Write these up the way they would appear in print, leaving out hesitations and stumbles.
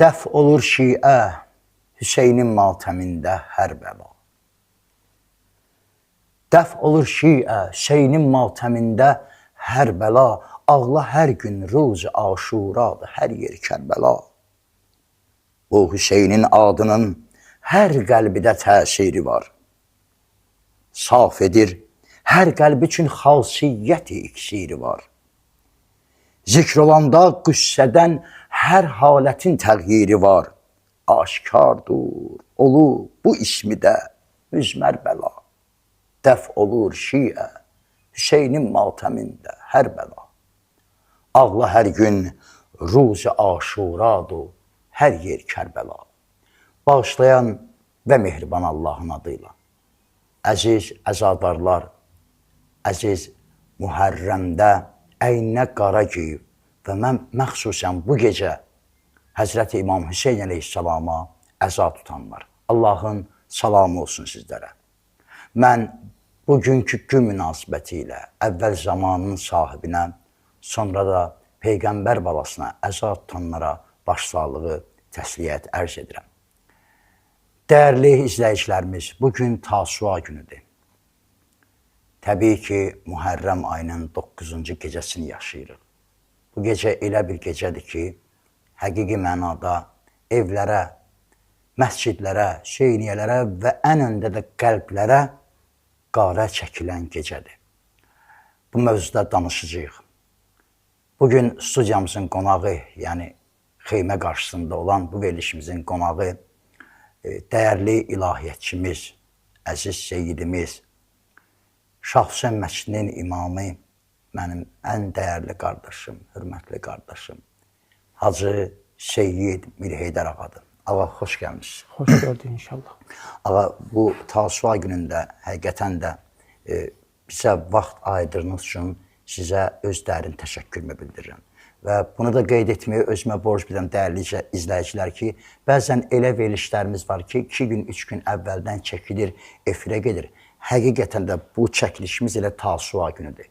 Dəf olur şiə, Hüseynin matəmində hər bəla. Dəf olur şiə, Hüseynin matəmində hər bəla. Ağla hər gün ruzi aşuradır, hər yer Kərbəla. Bu Hüseynin adının hər qəlbidə təsiri var. Saf edir, hər qəlb üçün xasiyyəti iksiri var. Zikr olanda qüssədən hər halətin təğyiri var. Aşkardır, olur bu ismi də müzmər bəla. Dəf olur şiə, Hüseynin matəmində hər bəla. Ağla hər gün ruzi aşuradır, hər yer Kərbəla. Bağışlayan və mehriban Allahın adıyla. Əziz əzadarlar, əziz Muhərrəmdə əyninə qara geyib və mən məxsusən bu gecə Həzrəti İmam Hüseyn əleyhissalama əza tutanlar. Allahın salamı olsun sizlərə. Mən bugünkü gün münasibəti ilə əvvəl zamanın sahibinə, sonra da Peyğəmbər balasına əza tutanlara başsağlığı, təsliyyət ərz edirəm. Dəyərli izləyicilərimiz, bugün Tasua günüdür. Təbii ki, Muhərrəm ayının 9-cu gecəsini yaşayırıq. Bu gecə elə bir gecədir ki, həqiqi mənada evlərə, məscidlərə, şeyniyyələrə və ən öndə də qəlblərə qarə çəkilən gecədir. Bu mövzuda danışacağıq. Bugün studiyamızın qonağı, yəni xeymə qarşısında olan bu verilişimizin qonağı dəyərli ilahiyyətçimiz, əziz seyyidimiz, Şah Hüseyn məscidinin imamı, mənim ən dəyərli qardaşım, hörmətli qardaşım, Hacı Seyyid Mir Heydər ağadır. Ağa, xoş gəlmişsiniz. Xoş gördük inşallah. Ağa, bu Tasua günündə həqiqətən də bizə vaxt ayırdığınız üçün sizə öz dərin təşəkkürümü bildirirəm. Və bunu da qeyd etməyə özümə borc bilirəm dəyərli izləyicilər ki, bəzən elə verilişlərimiz var ki, 2 gün, 3 gün əvvəldən çəkilir, efirə gedir. Həqiqətən də bu çəkilişimiz elə Tasua günüdür.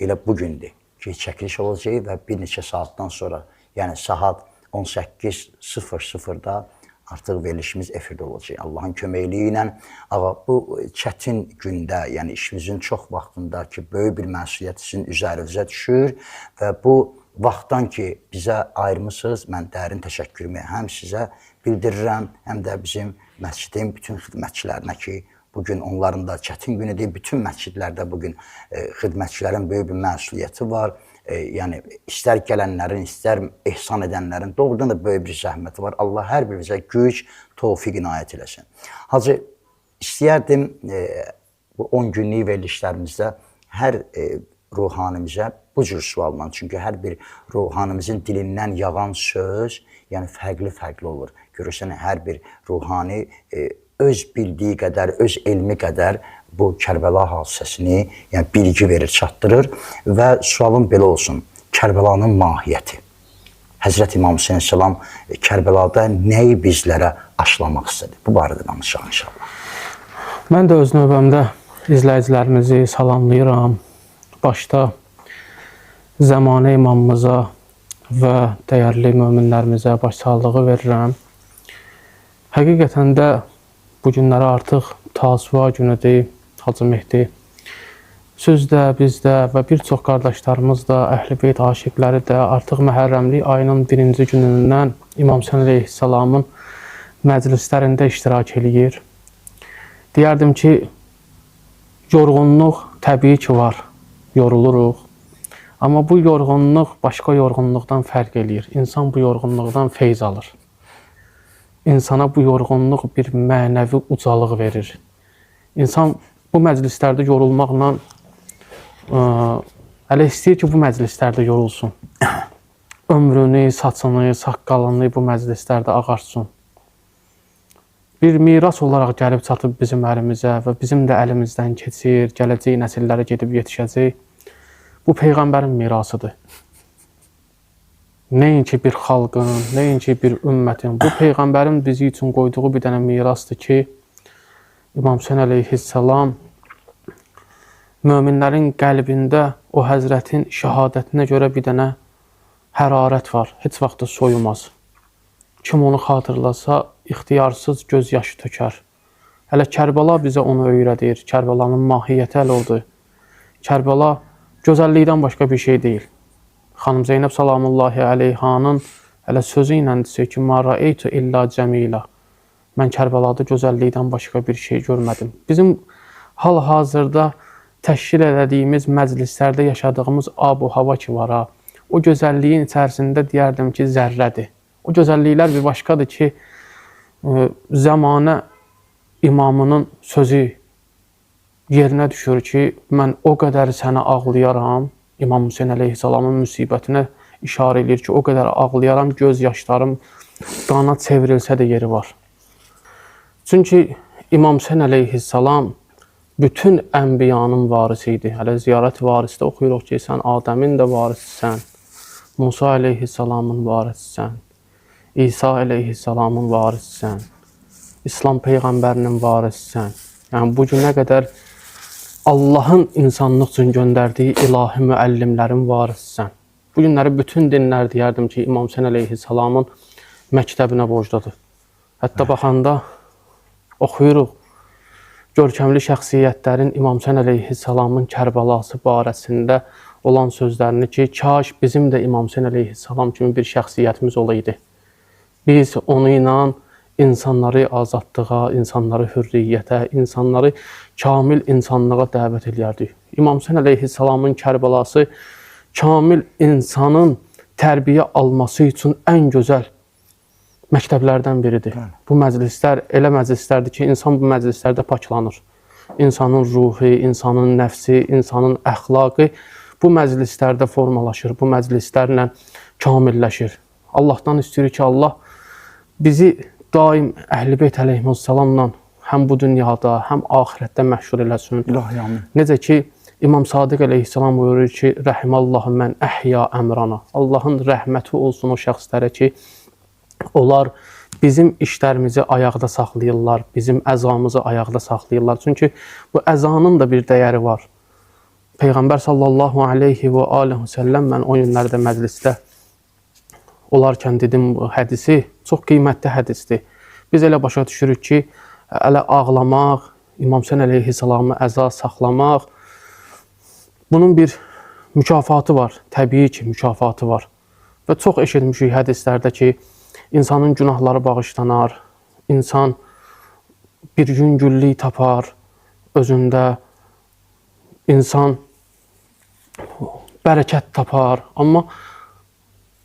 Elə bugündür ki, çəkiliş olacaq və bir neçə saatdan sonra, yəni saat 18:00-da artıq verilişimiz efirdə olacaq. Allahın köməkliyi ilə. Ağa, bu çətin gündə, yəni işimizin çox vaxtında ki, böyük bir məsuliyyət sizin üzərinizə düşür və bu vaxtdan ki, bizə ayırmışsınız, mən dərin təşəkkürümü həm sizə bildirirəm, həm də bizim məscidin bütün xidmətçilərinə ki, bugün onların da çətin günüdür. Bütün məscidlərdə bugün xidmətçilərin böyük bir məsuliyyəti var. Yəni, istər gələnlərin, istər ehsan edənlərin doğrudan da böyük bir zəhməti var. Allah hər birimizə güc, tövfiq inayət eləsin. Hacı, istəyərdim bu 10 günlük verilişlərimizdə hər ruhanimizə bu cür sualman. Çünki hər bir ruhanimizin dilindən yağan söz, yəni fərqli olur. Görürsən, hər bir ruhani öz bildiyi qədər, öz elmi qədər bu Kərbəla hadisəsini, yəni bilgi verir, çatdırır və sualım belə olsun, Kərbəlanın mahiyyəti. Həzrət İmam Hüseyin Səlam Kərbəlada nəyi bizlərə aşılamaq istədi? Bu barədə danışaq inşallah. Mən də öz növbəmdə izləyicilərimizi salamlayıram. Başda Zəmanə imamımıza və dəyərli möminlərimizə başsağlığı verirəm. Həqiqətən də bu günlərə artıq Tasua günüdür, Hacı Mehdi. Siz də, biz də və bir çox qardaşlarımız da, Əhl-i Beyt aşiqləri də artıq Məhərrəmlik ayının 1-ci günündən İmam Hüseyn əleyhissalamın məclislərində iştirak eləyir. Deyərdim ki, yorğunluq təbii ki var, yoruluruq. Amma bu yorğunluq başqa yorğunluqdan fərq eləyir. İnsan bu yorğunluqdan feyz alır. İnsana bu yorğunluq bir mənəvi ucalıq verir. İnsan bu məclislərdə yorulmaqla elə istəyir ki, bu məclislərdə yorulsun. Ömrünü, saçını, saqqalını bu məclislərdə ağarsın. Bir miras olaraq gəlib çatıb bizim əlimizə və bizim də əlimizdən keçir, gələcək nəsillərə gedib yetişəcək. Bu Peyğəmbərin mirasıdır. Nəinki bir xalqın, nəinki bir ümmətin. Bu Peyğəmbərin bizi üçün qoyduğu bir dənə mirasdır ki, İmam Hüseyn əleyhissalam möminlərin qəlbində o həzrətin şəhadətinə görə bir dənə hərarət var. Heç vaxt da soyumaz. kim onu xatırlasa, ixtiyarsız göz yaşı tökər. Hələ Kərbəla bizə onu öyrədir. Kərbəlanın mahiyyəti hələ odur. Kərbəla gözəllikdən başqa bir şey deyil. Xanım Zeynəb salamullahi əleyhanın hələ sözü ilə desə ki, "Ma ra'aytu illa cəmila." Mən Kərbəlada gözəllikdən başqa bir şey görmədim. Bizim hal-hazırda təşkil edədiyimiz məclislərdə yaşadığımız ab-hava ki var ha, o gözəlliyin içərisində deyərdim ki, zərrədir. O gözəlliklər bir başqadır ki, zamanə imamının sözü yerinə düşür ki, mən o qədər sənə ağlayaram, İmam Hüseyin əleyhissalamın müsibətinə işarə edir ki, o qədər ağlayaram, göz yaşlarım qana çevrilsə də yeri var. Çünki İmam Hüseyin əleyhissalam bütün ənbiyanın varisi idi. Hələ ziyarət varisdə oxuyuruq ki, sən Adəmin də varisisən, Musa əleyhissalamın varisisən, İsa əleyhissalamın varisisən, İslam Peyğəmbərinin varisisən. Yəni, bu günə qədər Allahın insanlıq üçün göndərdiyi ilahi müəllimlərin varisisən. Bu günləri bütün dinlər deyərdim ki, İmam Hüseyin əleyhissalamın məktəbinə borcdadır. Hətta baxanda oxuyuruq, görkəmli şəxsiyyətlərin İmam Hüseyin əleyhissalamın Kərbəlası barəsində olan sözlərini ki, kaş bizim də İmam Hüseyin əleyhissalam kimi bir şəxsiyyətimiz olaydı. Biz onu ilə insanları azadlığa, insanları hürriyyətə, insanları kamil insanlığa dəvət edərdik. İmam Hüseyin əleyhissalamın Kərbəlası kamil insanın tərbiyə alması üçün ən gözəl məktəblərdən biridir. Bu məclislər elə məclislərdir ki, insan bu məclislərdə paklanır. İnsanın ruhu, insanın nəfsi, insanın əxlaqı bu məclislərdə formalaşır, bu məclislərlə kamilləşir. Allahdan istəyirik ki, Allah bizi daim Əhl-i Beyt əleyhissalamla həm bu dünyada, həm axirətdə məşhur eləsin. Necə ki, İmam Sadiq əleyhissalam buyurur ki, Rəhimallahu mən əhya əmrana. Allahın rəhməti olsun o şəxslərə ki, onlar bizim işlərimizi ayaqda saxlayırlar, bizim əzamızı ayaqda saxlayırlar. Çünki bu əzanın da bir dəyəri var. Peyğəmbər sallallahu aleyhi və aleyhi və səlləm, mən o günlərdə məclisdə olarkən dedim, bu hədisi çox qiymətli hədisdir. Biz elə başa düşürük ki, elə ağlamaq, İmam Hüseyin əleyhissalamı əza saxlamaq, bunun bir mükafatı var, təbii ki, mükafatı var. Və çox eşitmişik hədislərdə ki, insanın günahları bağışlanar, insan bir yüngüllük tapar özündə, insan bərəkət tapar. Amma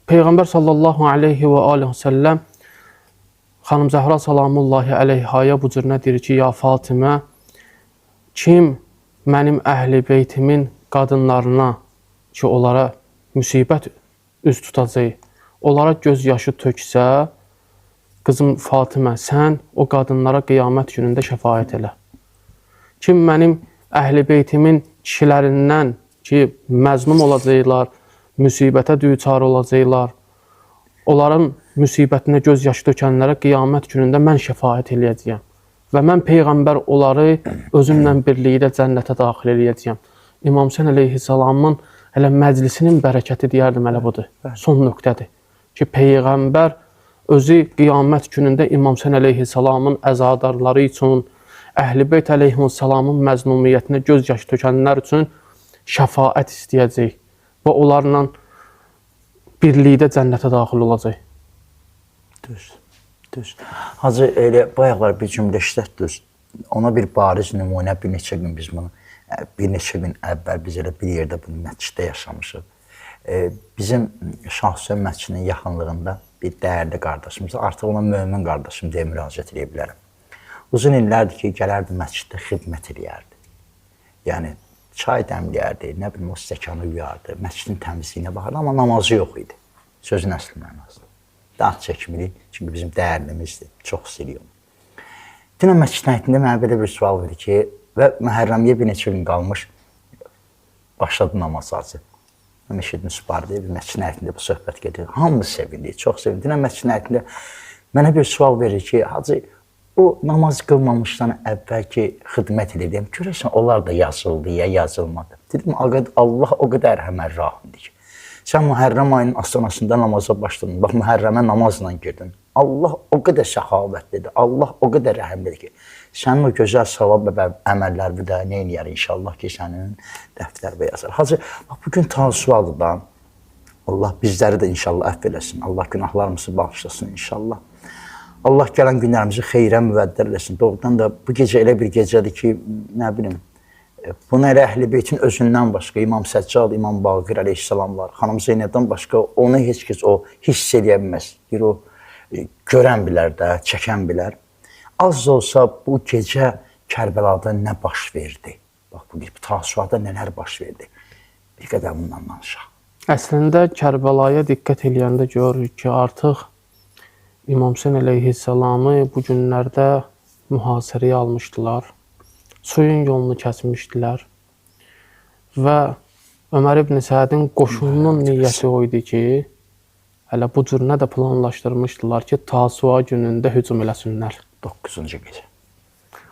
Peyğəmbər sallallahu aleyhi və aleyhi və səlləm Xanım Zəhra salamullahi əleyhaya bu cür nə deyir ki, ya Fatimə, kim mənim əhl-i beytimin qadınlarına ki, onlara müsibət üz tutacaq, onlara göz yaşı töksə, qızım Fatimə, sən o qadınlara qiyamət günündə şəfaət elə. Kim mənim əhl-i beytimin kişilərindən ki, məzlum olacaqlar, müsibətə düçar olacaqlar, onların müsibətinə göz yaşı tökənlərə qiyamət günündə mən şəfaət eləyəcəyəm. Və mən Peyğəmbər onları özümlə birlikdə cənnətə daxil eləyəcəyəm. İmam Hüseyin əleyhissalamın hələ məclisinin bərəkəti deyərdim, hələ budur. Son nöqtədir ki, Peyğəmbər özü qiyamət günündə İmam Hüseyin əleyhissalamın əzadarları üçün, Əhl-i Beyt əleyhissalamın məzlumiyyətinə göz yaşı tökənlər üçün şəfaət istəyəcək və onlarla birlikdə cənnətə daxil olacaq. Düz. Hacı, elə bayaqlar bir cümlə işlətdiniz. Ona bir bariz nümunə, bir neçə gün biz bunu, bir neçə gün əvvəl biz elə bir yerdə bunu məsciddə yaşamışıq. Bizim Şah Hüseyn məscidinin yaxınlığında bir dəyərli qardaşımız, artıq ona mömin qardaşım deyə müraciət edə bilərəm. Uzun illərdir ki, gələrdi məsciddə xidmət eləyərdi. Yəni, çay dəmləyərdi, nə bilim, o stəkanı yuyardı, məscidin təmizliyinə baxardı, amma namazı yox idi. Sözün əsli mənasında. Daha çəkmirik, çünki bizim dəyərlimizdir, çox istəyirik. Dünən məscidin həyətində mənə belə bir sual verir ki, və Məhərrəmiyə bir neçə gün qalmış, başladı namaz acı. Mən eşitdim, sübardı, bir məscidin həyətində bu söhbət gedir. Hamımız sevindik, çox sevindik. Dünən məscidin həyətində mənə bir sual verir ki, hacı, o namaz qılmamışdan əvvəlki xidmət edirdim. Görürsən, onlar da yazıldı ya yazılmadı. Dedim, Allah o qədər həmər rahimdir ki, sən Mühərrəm ayının astanasında namaza başladın. Bax, Mühərrəmə namazla girdin. Allah o qədər səxavətlidir. Allah o qədər rəhimlidir ki, sənin o gözəl savab və əməllərini də nə eləyər inşallah ki, sənin dəftərə yazar. Hacı, bu gün Tasuadır da. Allah bizləri də inşallah əfv eləsin. Allah günahlarımızı bağışlasın inşallah. Allah gələn günlərimizi xeyrə müvəddər eləsin. Doğrudan da bu gecə elə bir gecədir ki, nə bilim, buna elə Əhl-i Beytin özündən başqa İmam Səccad, İmam Baqir əleyhissalam var. Xanım Zeynəbdən başqa onu heç kəs o hiss eləyə bilməz. Bir o görən bilər də, çəkən bilər. Az da olsa bu gecə Kərbəlada nə baş verdi? Bax, bu Tasuada nələr baş verdi? Bir qədər bundan danışaq. Əslində Kərbəlaya diqqət eləyəndə görürük ki, artıq İmam Hüseyn əleyhissalamı bu günlərdə mühasirəyə almışdılar. Suyun yolunu kəsmişdilər. Və Ömər ibn Sədin qoşununun niyyəti o idi ki, hələ bu cürünə də planlaşdırmışdılar ki, Tasua günündə hücum eləsinlər. 9-cu gecə.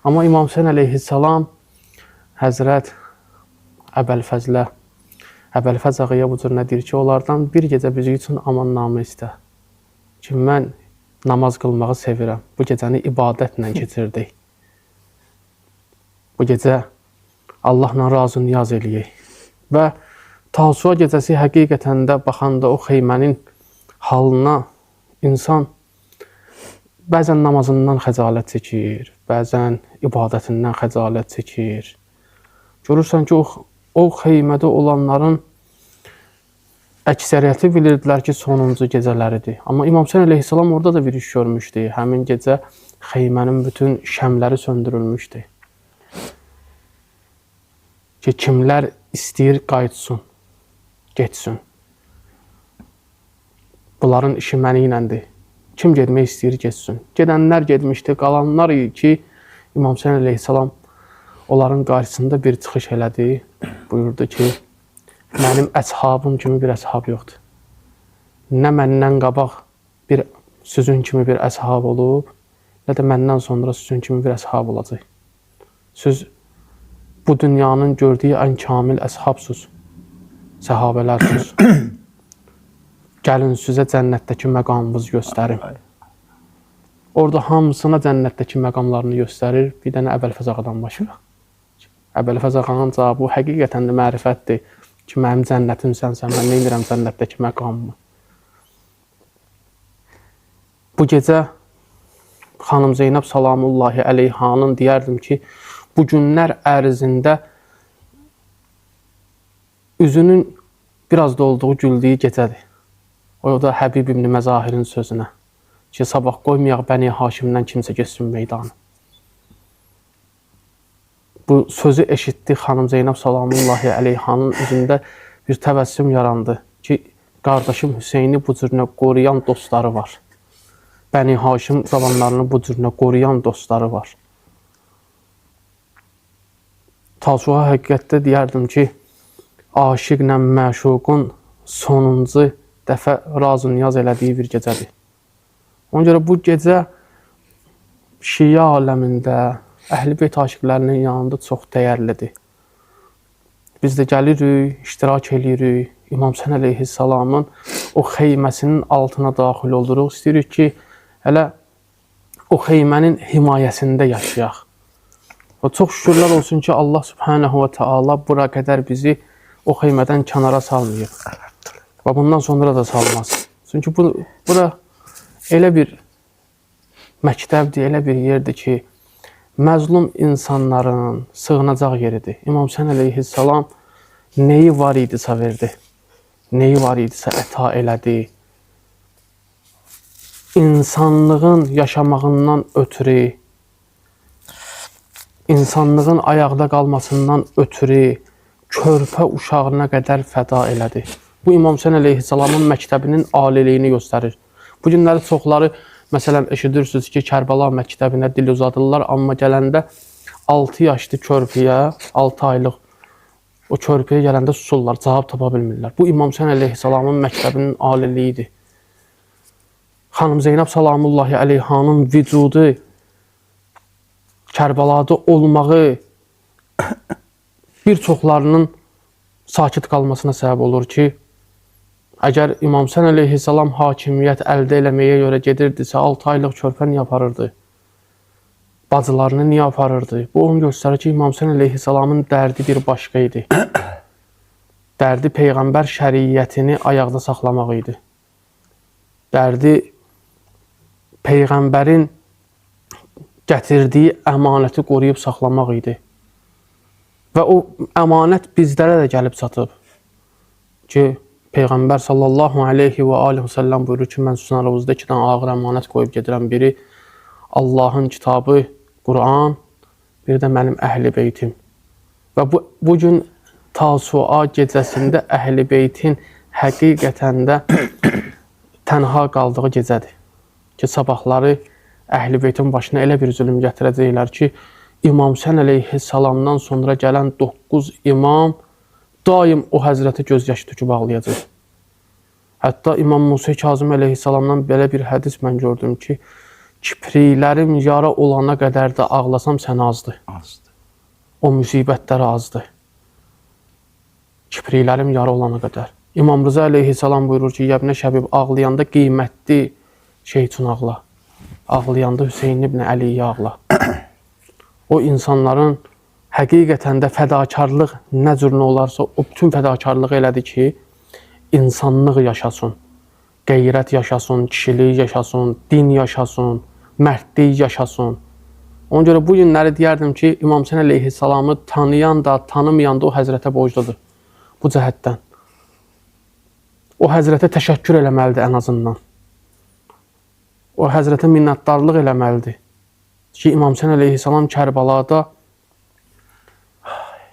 Amma İmam Hüseyn əleyhissalam Həzrət Əbəlfəz ağaya bu cürünə deyir ki, onlardan bir gecə bizi üçün amannamə istə. Ki, mən namaz qılmağı sevirəm. Bu gecəni ibadətlə keçirdik. Bu gecə Allahla razı niyaz eləyək. Və Tasua gecəsi həqiqətən də baxanda o xeymənin halına insan bəzən namazından xəcalət çəkir, bəzən ibadətindən xəcalət çəkir. Görürsən ki, o xeymədə olanların əksəriyyəti bilirdilər ki, sonuncu gecələridir. Amma İmam Hüseyn əleyhissalam orada da bir iş görmüşdü. Həmin gecə xeymənin bütün şəmləri söndürülmüşdü. Ki, kimlər istəyir qayıtsın, geçsin. Bunların işi məni iləndir. Kim getmək istəyir, geçsin. Gedənlər getmişdi, qalanlar ki, İmam Hüseyn əleyhissalam onların qarşısında bir çıxış elədi. Buyurdu ki, mənim əshabım kimi bir əshab yoxdur. Nə məndən qabaq bir sizin kimi bir əshab olub, nə də məndən sonra sizin kimi bir əshab olacaq. Siz bu dünyanın gördüyü ən kamil əshabsınız, səhabələrsiniz. Gəlin sizə cənnətdəki məqamımızı göstərim. Orada hamısına cənnətdəki məqamlarını göstərir, bir dənə Əbəlfəz ağadan başlayır. Əbəlfəz ağanın cavabı həqiqətən də mərifətdir ki, mənim cənnətim sənsən, mən nə edirəm cənnətdəki məqamımı. Bu gecə xanım Zeynəb salamullahi əleyhanın deyərdim ki, bu günlər ərzində üzünün biraz da olduğu güldüyü gecədir. O da Həbib ibn Məzahirin sözünə ki, sabah qoymayaq Bəni Haşimdən kimsə geçsin meydanı. Bu sözü eşitdi xanım Zeynəb salamullahi əleyhanın üzündə bir təbəssüm yarandı ki, qardaşım Hüseyni bu cürünə qoruyan dostları var. Bəni Haşim zamanlarını bu cürünə qoruyan dostları var. Tasua həqiqətdə deyərdim ki, aşiqlə məşuqun sonuncu dəfə razı niyaz elədiyi bir gecədir. Ona görə bu gecə Şiə aləmində, Əhl-i Beyt aşiqlərinin yanında çox dəyərlidir. Biz də gəlirik, iştirak edirik, İmam Hüseyn əleyhissalamın o xeyməsinin altına daxil oluruq. İstəyirik ki, hələ o xeymənin himayəsində yaşayaq. Və çox şükürlər olsun ki, Allah subhanahu və teala bura qədər bizi o xeymədən kənara salmayıb. Və bundan sonra da salmaz. Çünki bura elə bir məktəbdir, elə bir yerdir ki, məzlum insanların sığınacaq yeridir. İmam Hüseyn əleyhissalam neyi var idisə verdi, neyi var idisə əta elədi. İnsanlığın yaşamağından ötürü, insanlığın ayaqda qalmasından ötürü körpə uşağına qədər fəda elədi. Bu İmam Hüseyn əleyhissalamın məktəbinin aliliyini göstərir. Bu günləri çoxları məsələn, eşidirsiniz ki, Kərbəla məktəbinə dil uzadırlar, amma gələndə 6 yaşlı körpəyə, 6 aylıq o körpəyə gələndə susurlar, cavab tapa bilmirlər. Bu İmam Hüseyn əleyhissalamın məktəbinin aliliyidir. Xanım Zeynəb salamullahi əleyhanın vücudu, Kərbəlada olmağı bir çoxlarının sakit qalmasına səbəb olur ki, Əgər İmam Həsən əleyhissalam hakimiyyət əldə eləməyə görə gedirdisə, 6 aylıq körpə niyə aparırdı? Bacılarını niyə aparırdı? Bu onu göstərir ki, İmam Həsən əleyhissalamın dərdi bir başqa idi. Dərdi Peyğəmbər şəriyyətini ayaqda saxlamaq idi. Dərdi Peyğəmbərin gətirdiyi əmanəti qoruyub saxlamaq idi. Və o əmanət bizlərə də gəlib çatıb. Ki, Peyğəmbər sallallahu aleyhi və aleyhi və səlləm buyurur ki, mən sizin aranızda 2 dənə ağır əmanət qoyub gedirəm. Biri Allahın kitabı, Quran, bir də mənim əhl-i beytim. Və bu gün Tasua gecəsində əhl-i beytin həqiqətən də tənha qaldığı gecədir. Ki, sabahları əhl-i beytin başına elə bir zülüm gətirəcəklər ki, İmam Həsən əleyhissalamdan sonra gələn 9 imam daim o həzrəti göz yaşı töküb ağlayacaq. Hətta İmam Musa Kazım əleyhissalamdan belə bir hədis mən gördüm ki, kipriklərim yara olana qədər də ağlasam sən azdır. Azdır. O müsibətləri azdır. Kipriklərim yara olana qədər. İmam Rıza əleyhissalam buyurur ki, Yəbnə Şəbib ağlayanda qiymətli şey üçün ağla. Ağlayanda Hüseyin ibn Əliyə ağla. O insanların həqiqətən də fədakarlıq nə cür nə olarsa o bütün fədakarlığı elədi ki, insanlıq yaşasın, qeyrət yaşasın, kişilik yaşasın, din yaşasın, mərdlik yaşasın. Ona görə bu günləri deyərdim ki, İmam Həsən əleyhissalamı tanıyan da, tanımayan da o həzrətə borcludur. Bu cəhətdən. O həzrətə təşəkkür eləməlidir ən azından. O həzrətə minnətdarlıq eləməlidir. Ki, İmam Həsən əleyhissalam Kərbalada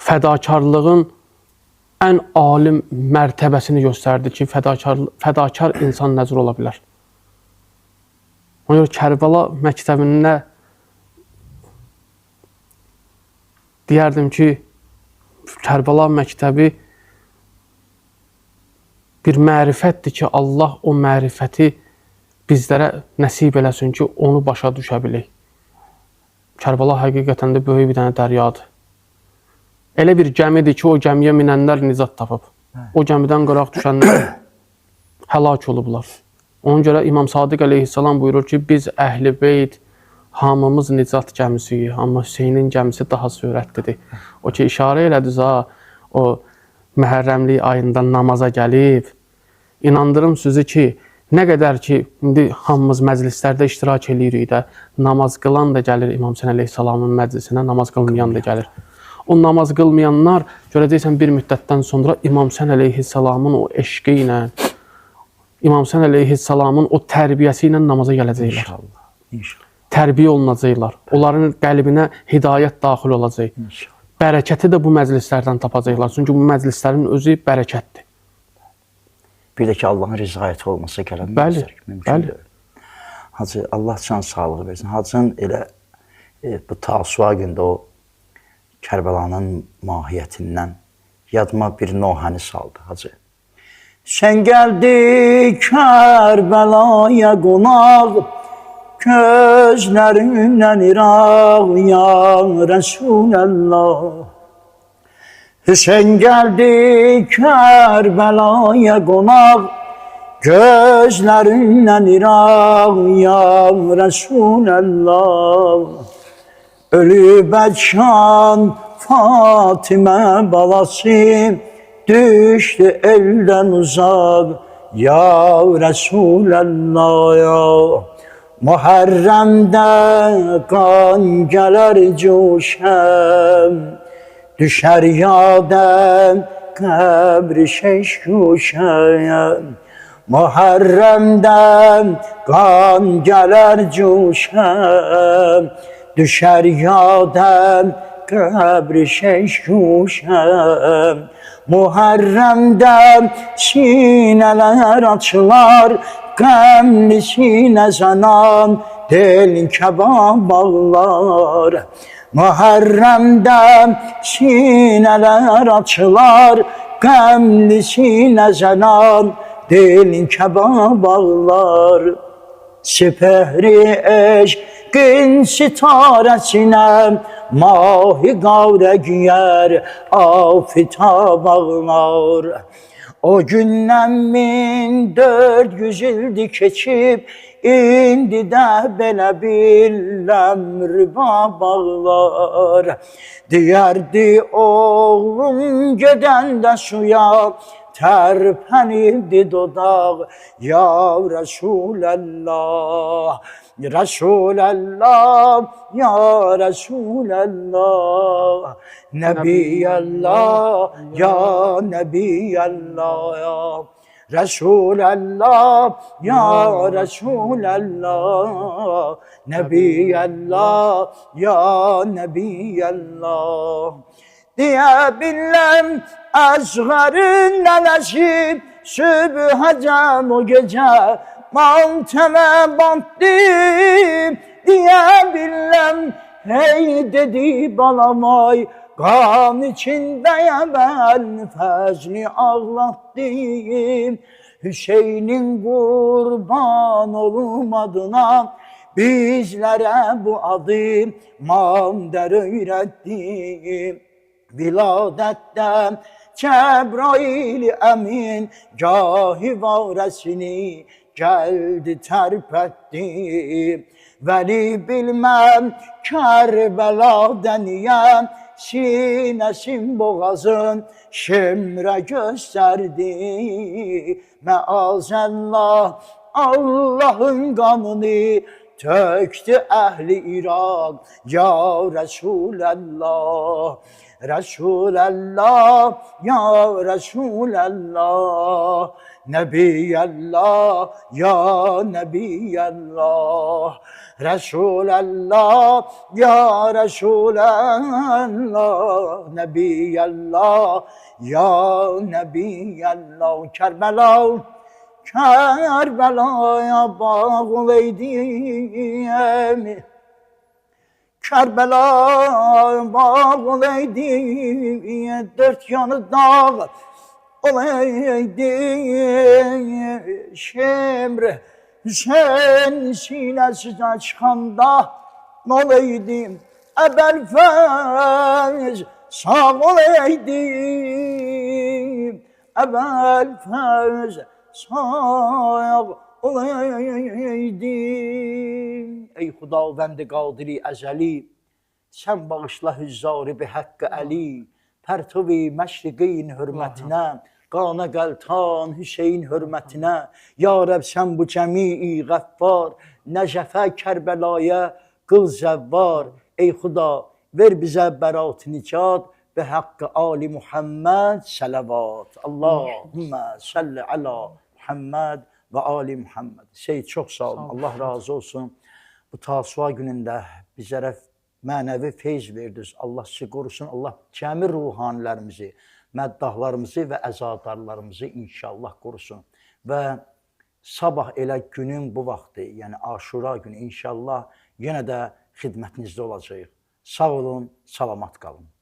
fədakarlığın ən alim mərtəbəsini göstərdi ki, fədakar insan nəzər ola bilər. Ona görə Kərbala məktəbində deyərdim ki, Kərbala məktəbi bir mərifətdir ki, Allah o mərifəti bizlərə nəsib eləsin ki, onu başa düşə bilək. Kərbala həqiqətən də böyük bir dənə dəryadır. Elə bir gəmidir ki, o gəmiyə minənlər nicat tapıb. O gəmidən qıraq düşənlər həlak olublar. Ona görə İmam Sadiq əleyhissalam buyurur ki, biz əhl-i beyt hamımız nicat gəmisiyik, amma Hüseynin gəmisi daha sürətlidir. O ki, işarə elədi, o Məhərrəmlik ayında namaza gəlib. İnandırım sizi ki, nə qədər ki, indi hamımız məclislərdə iştirak edirik də, namaz qılan da gəlir İmam Həsən əleyhissalamın məclisinə, namaz qılmayan da gəlir. O namaz qılmayanlar, görəcəksən bir müddətdən sonra İmam Həsən əleyhissalamın o eşqi ilə, İmam Həsən əleyhissalamın o tərbiyəsi ilə namaza gələcəklər. İnşallah, inşallah. Tərbiyə olunacaqlar. Onların qəlbinə hidayət daxil olacaq. İnşallah. Bərəkəti də bu məclislərdən tapacaqlar. Çünki bu məclislərin özü bərəkətdir. Bir də ki, Allahın rızayəti olmasa gələn bəli. Hacı, Allah can sağlığı versin. Hacının elə bu Tasua gündə o Kərbəlanın mahiyyətindən yadıma bir nohəni saldı, hacı. Sən gəldi Kərbəlaya qonaq, gözlərindən iraq, ya Rəsuləllah. Sən gəldi Kərbəlaya qonaq, gözlərindən iraq, ya Rəsuləllah. Ölüb əlşan Fatimə balası, düşdü eldən uzaq, ya Rəsuləllah, ya. Muhərrəmdə qan gələr cuşəm, düşər yadəm qəbri şəşkuşəm. Muhərrəmdə qan gələr cuşəm, düşər yadəm qəbri şəşkuşəm. Muhərrəmdə sinələr açılar, qəmli sinə zənam, del kəbab bağlar. Muhərrəmdə sinələr açılar, qəmli sinə zənam, del kəbab bağlar. Sipəhri eşqin sitarəsinə, mahi qavrə giyər, afitab ağlar. O gündən 1400 ildi keçib, indi də belə biləm rüba bağlar. Deyərdi oğlum gedəndə suya, tərpənirdi dodaq, ya Resulallah. Resulallah, ya Resulallah. Nebiyallah, ya Nebiyallah, ya Resulallah, ya Resulallah. Nebiyallah, ya Nebiyallah. Diyebilirəm əzğərin nənəsi, sübhəcəm o gecə mantəmə bantdım. Diyebilirəm hey dedi balamay, qan içindəyəm mən fəzli ağlatdım. Hüseynin qurban olmadığına bizlərə bu adı Mamdər öyrətdim. Viladətdə Cəbrail əmin gahi varəsini gəldi tərpətdi. Vəli bilməm Kərbəladə niyə sinəsin boğazın şemrə göstərdi. Məazəllah Allahın qanını tökdü əhli İraq, ya Resulallah. Resulallah, ya Resulallah. Nebiyallah, ya Nebiyallah. Resulallah, ya Resulallah. Nebiyallah, ya Nebiyallah. Kerbela'ya bağlıydım. Kerbela'ya bağlıydım. Dört yanı dağ olaydı. Şemre Hüseyin sinesinden çıkanda olaydım. Ebel fez sağ olaydım. Ebel fez sağ olaydım. Ey Xudavənd-i Qadiri əzəli, sən bağışla hüzzarı bi haqqı Əli, pərtuvi məşriqin hürmətinə, qana qəltan Hüseyin hürmətinə. Ya Rəb, sən bu cəmi-i qəffar, Nəcəfə Kərbəlaya qıl zəvvar. Ey Xuda, ver bizə bərat nicat bi haqqı Ali Muhammed salavat. Allahümmə salli ala Muhammed ve Ali Muhammed. Çok sağ olun. Allah razı olsun. Bu Tasua günündə bizlərə mənəvi feyz verdiniz. Allah sizi qorusun. Allah cəmi ruhanilərimizi, məddahlarımızı və əzadarlarımızı inşallah qorusun. Və sabah elə günün bu vaxtı, yəni Aşura günü inşallah yenə də xidmətinizdə olacağıq. Sağ olun, salamat qalın.